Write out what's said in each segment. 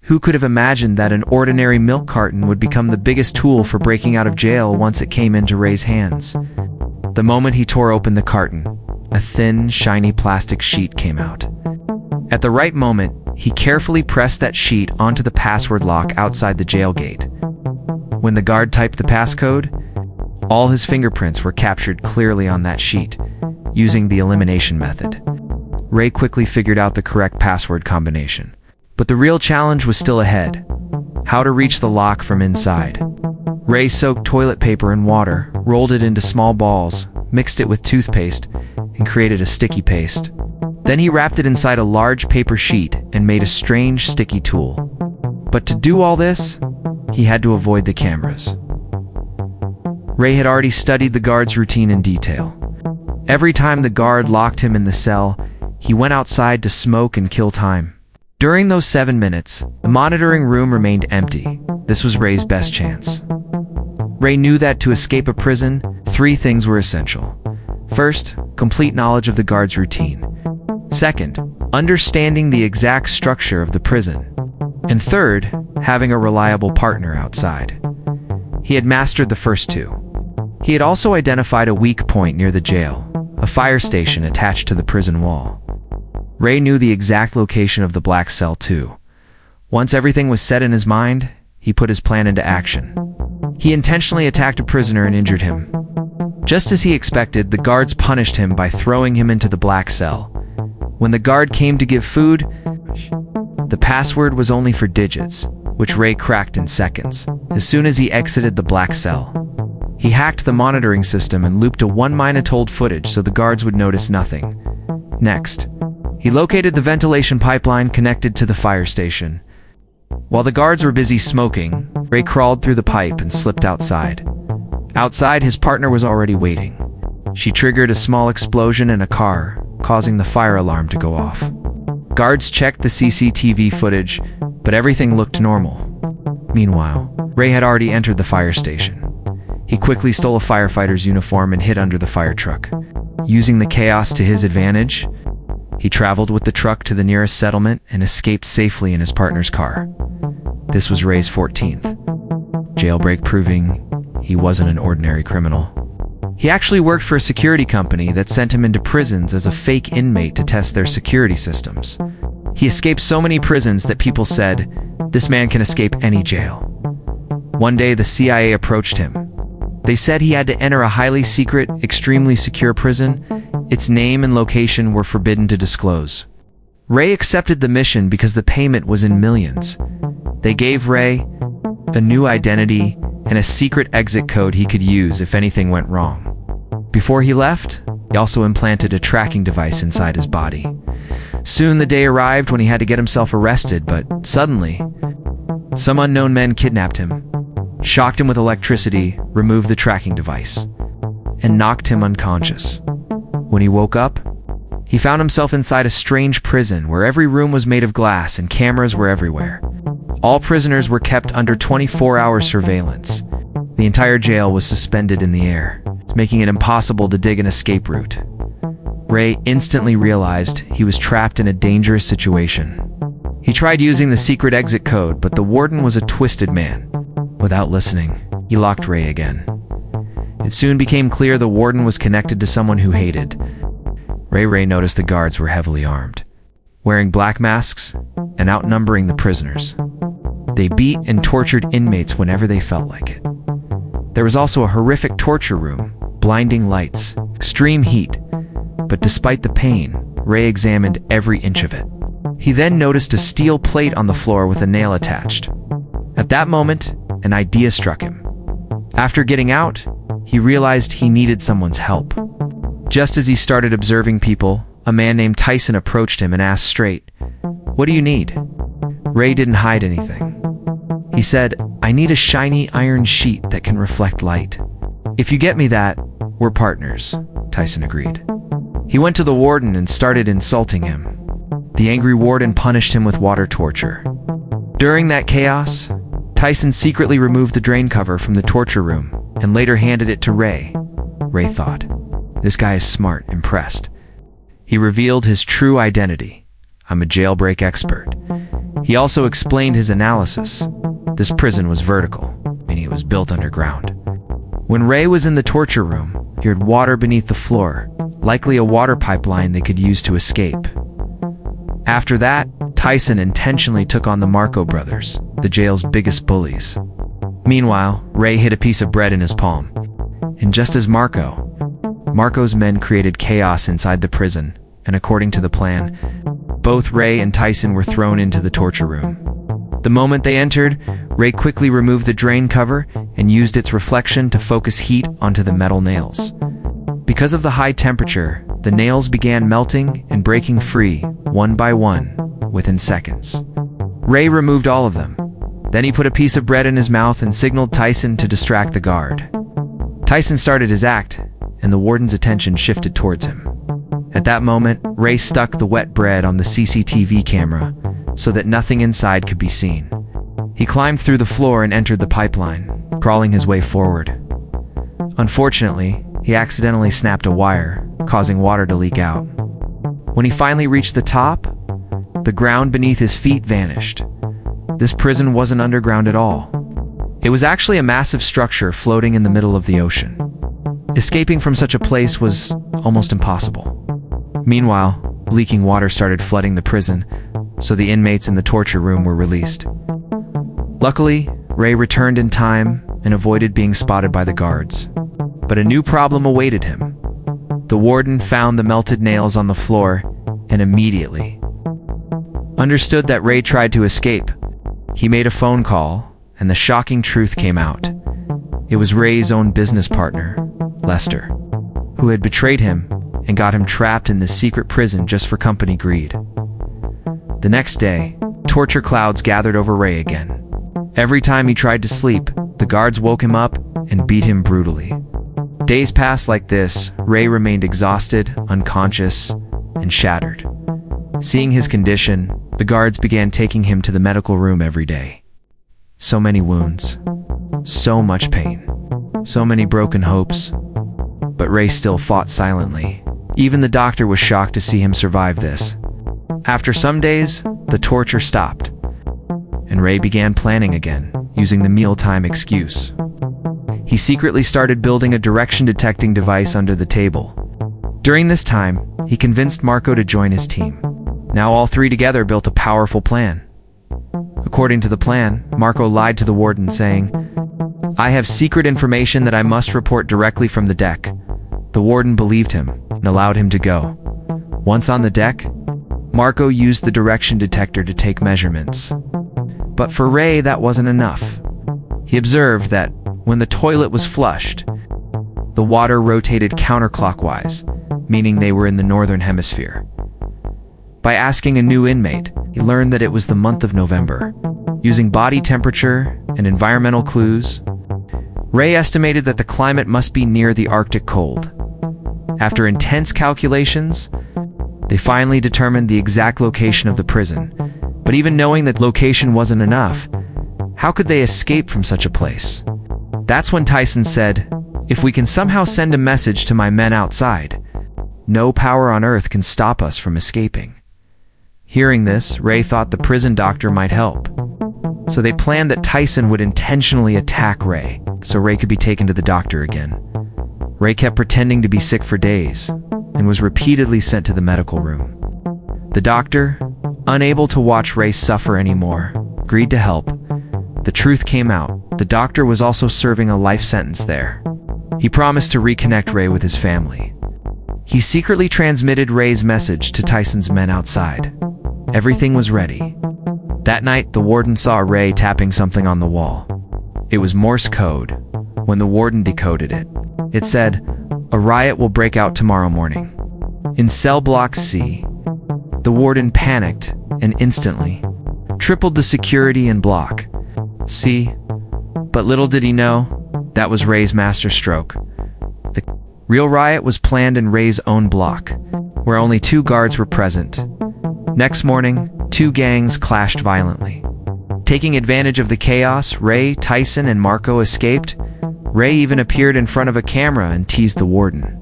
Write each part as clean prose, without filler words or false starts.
Who could have imagined that an ordinary milk carton would become the biggest tool for breaking out of jail once it came into Ray's hands? The moment he tore open the carton, a thin, shiny plastic sheet came out. At the right moment, he carefully pressed that sheet onto the password lock outside the jail gate. When the guard typed the passcode, all his fingerprints were captured clearly on that sheet, using the elimination method. Ray quickly figured out the correct password combination. But the real challenge was still ahead: how to reach the lock from inside. Ray soaked toilet paper in water, rolled it into small balls, mixed it with toothpaste, and created a sticky paste. Then he wrapped it inside a large paper sheet and made a strange sticky tool. But to do all this, he had to avoid the cameras. Ray had already studied the guard's routine in detail. Every time the guard locked him in the cell, he went outside to smoke and kill time. During those 7 minutes, the monitoring room remained empty. This was Ray's best chance. Ray knew that to escape a prison, 3 things were essential. First, complete knowledge of the guard's routine. Second, understanding the exact structure of the prison. And third, having a reliable partner outside. He had mastered the first 2. He had also identified a weak point near the jail, a fire station attached to the prison wall. Ray knew the exact location of the black cell too. Once everything was set in his mind, he put his plan into action. He intentionally attacked a prisoner and injured him. Just as he expected, the guards punished him by throwing him into the black cell. When the guard came to give food, the password was only for digits, which Ray cracked in seconds. As soon as he exited the black cell, he hacked the monitoring system and looped a 1-minute old footage so the guards would notice nothing. Next, he located the ventilation pipeline connected to the fire station. While the guards were busy smoking, Ray crawled through the pipe and slipped outside. Outside, his partner was already waiting. She triggered a small explosion in a car, causing the fire alarm to go off. Guards checked the CCTV footage, but everything looked normal. Meanwhile, Ray had already entered the fire station. He quickly stole a firefighter's uniform and hid under the fire truck. Using the chaos to his advantage, he traveled with the truck to the nearest settlement and escaped safely in his partner's car. This was Ray's 14th jailbreak, proving he wasn't an ordinary criminal. He actually worked for a security company that sent him into prisons as a fake inmate to test their security systems. He escaped so many prisons that people said, "This man can escape any jail." One day, the CIA approached him. They said he had to enter a highly secret, extremely secure prison. Its name and location were forbidden to disclose. Ray accepted the mission because the payment was in millions. They gave Ray a new identity and a secret exit code he could use if anything went wrong. Before he left, he also implanted a tracking device inside his body. Soon the day arrived when he had to get himself arrested, but suddenly, some unknown men kidnapped him, shocked him with electricity, removed the tracking device, and knocked him unconscious. When he woke up, he found himself inside a strange prison where every room was made of glass and cameras were everywhere. All prisoners were kept under 24-hour surveillance. The entire jail was suspended in the air, making it impossible to dig an escape route. Ray instantly realized he was trapped in a dangerous situation. He tried using the secret exit code, but the warden was a twisted man. Without listening, he locked Ray again. It soon became clear the warden was connected to someone who hated. Ray noticed the guards were heavily armed, wearing black masks and outnumbering the prisoners. They beat and tortured inmates whenever they felt like it. There was also a horrific torture room, blinding lights, extreme heat. But despite the pain, Ray examined every inch of it. He then noticed a steel plate on the floor with a nail attached. At that moment, an idea struck him. After getting out, he realized he needed someone's help. Just as he started observing people, a man named Tyson approached him and asked straight, "What do you need?" Ray didn't hide anything. He said, "I need a shiny iron sheet that can reflect light. If you get me that, we're partners," Tyson agreed. He went to the warden and started insulting him. The angry warden punished him with water torture. During that chaos, Tyson secretly removed the drain cover from the torture room and later handed it to Ray. Ray thought, "This guy is smart," impressed. He revealed his true identity. "I'm a jailbreak expert." He also explained his analysis. This prison was vertical, meaning it was built underground. When Ray was in the torture room, he heard water beneath the floor, likely a water pipeline they could use to escape. After that, Tyson intentionally took on the Marco brothers, the jail's biggest bullies. Meanwhile, Ray hid a piece of bread in his palm. And just as Marco's men created chaos inside the prison, and according to the plan, both Ray and Tyson were thrown into the torture room. The moment they entered, Ray quickly removed the drain cover and used its reflection to focus heat onto the metal nails. Because of the high temperature, the nails began melting and breaking free, one by one, within seconds. Ray removed all of them. Then he put a piece of bread in his mouth and signaled Tyson to distract the guard. Tyson started his act, and the warden's attention shifted towards him. At that moment, Ray stuck the wet bread on the CCTV camera so that nothing inside could be seen. He climbed through the floor and entered the pipeline, crawling his way forward. Unfortunately, he accidentally snapped a wire, causing water to leak out. When he finally reached the top, the ground beneath his feet vanished. This prison wasn't underground at all. It was actually a massive structure floating in the middle of the ocean. Escaping from such a place was almost impossible. Meanwhile, leaking water started flooding the prison, so the inmates in the torture room were released. Luckily, Ray returned in time and avoided being spotted by the guards. But a new problem awaited him. The warden found the melted nails on the floor and immediately understood that Ray tried to escape. He made a phone call, and the shocking truth came out. It was Ray's own business partner, Lester, who had betrayed him and got him trapped in this secret prison just for company greed. The next day, torture clouds gathered over Ray again. Every time he tried to sleep, the guards woke him up and beat him brutally. Days passed like this. Ray remained exhausted, unconscious, and shattered. Seeing his condition, the guards began taking him to the medical room every day. So many wounds, so much pain, so many broken hopes. But Ray still fought silently. Even the doctor was shocked to see him survive this. After some days, the torture stopped, and Ray began planning again, using the mealtime excuse. He secretly started building a direction-detecting device under the table. During this time, he convinced Marco to join his team. Now all three together built a powerful plan. According to the plan, Marco lied to the warden, saying, "I have secret information that I must report directly from the deck." The warden believed him and allowed him to go. Once on the deck, Marco used the direction detector to take measurements. But for Ray, that wasn't enough. He observed that when the toilet was flushed, the water rotated counterclockwise, meaning they were in the northern hemisphere. By asking a new inmate, he learned that it was the month of November. Using body temperature and environmental clues, Ray estimated that the climate must be near the Arctic cold. After intense calculations, they finally determined the exact location of the prison. But even knowing that location wasn't enough, how could they escape from such a place? That's when Tyson said, "If we can somehow send a message to my men outside, no power on earth can stop us from escaping." Hearing this, Ray thought the prison doctor might help. So they planned that Tyson would intentionally attack Ray, so Ray could be taken to the doctor again. Ray kept pretending to be sick for days, and was repeatedly sent to the medical room. The doctor, unable to watch Ray suffer anymore, agreed to help. The truth came out. The doctor was also serving a life sentence there. He promised to reconnect Ray with his family. He secretly transmitted Ray's message to Tyson's men outside. Everything was ready. That night, the warden saw Ray tapping something on the wall. It was Morse code. When the warden decoded it, it said, "A riot will break out tomorrow morning in cell block C." The warden panicked and instantly tripled the security in block C. But little did he know, that was Ray's masterstroke. The real riot was planned in Ray's own block, where only 2 guards were present. Next morning, 2 gangs clashed violently. Taking advantage of the chaos, Ray, Tyson, and Marco escaped. Ray even appeared in front of a camera and teased the warden.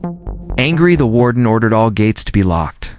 Angry, the warden ordered all gates to be locked.